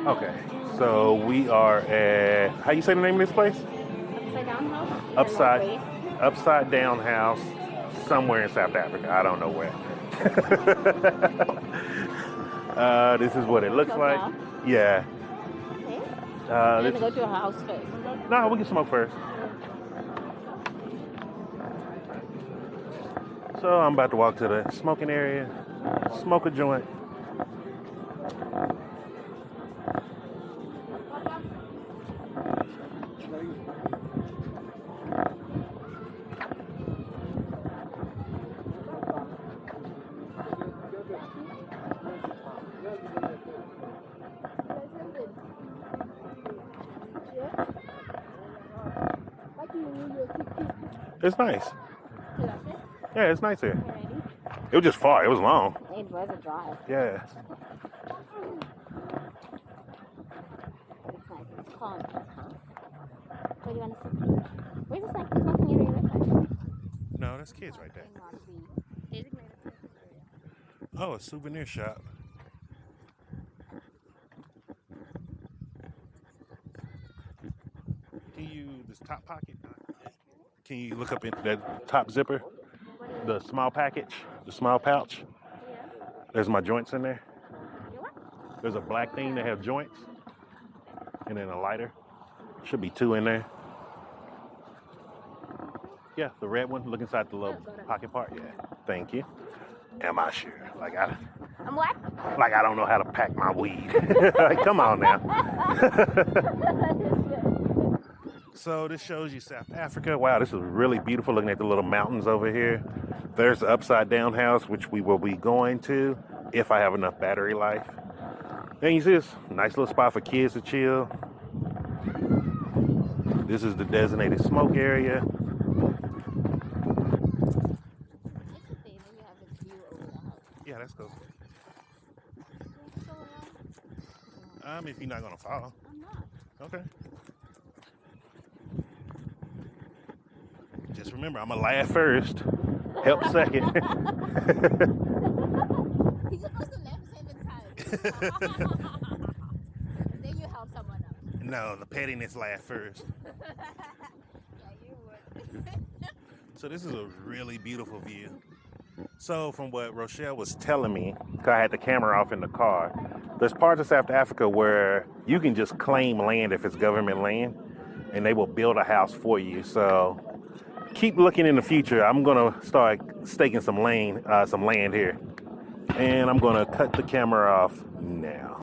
Okay, so we are at, how you say the name of this place? Upside down house? Upside, Upside Down House, somewhere in South Africa. I don't know where. This is what it looks like. Yeah. Okay. This Let's go to a house first. No, we can smoke first. So I'm about to walk to the smoking area, smoke a joint. It's nice. Yeah, it's nice here. It was just far. It was long. It was a drive. Yeah. It's nice. It's calm. Where do you want to sit? Where's the smoking area this side? No, there's kids right there. Oh, a souvenir shop. Can you, this top pocket? Can you look up into that top zipper? The small package, the small pouch. There's my joints in there. There's a black thing that have joints, and then a lighter. Should be two in there. Yeah, the red one. Look inside the little pocket part. Yeah, thank you. Am I sure? I'm what? Like I don't know how to pack my weed. Like, come on now. So this shows you South Africa. Wow, this is really beautiful. Looking at the little mountains over here. There's the Upside Down House, which we will be going to if I have enough battery life. And you see this nice little spot for kids to chill. This is the designated smoke area. Yeah, that's cool. If you're not gonna fall. I'm not. Okay. Just remember, I'm gonna laugh first, help second. He's supposed to laugh 7 times. Then you help someone else. No, the pettiness laugh first. Yeah, you would. So this is a really beautiful view. So from what Rochelle was telling me, because I had the camera off in the car, there's parts of South Africa where you can just claim land if it's government land, and they will build a house for you. So keep looking in the future. I'm gonna start staking some land here, and I'm gonna cut the camera off now.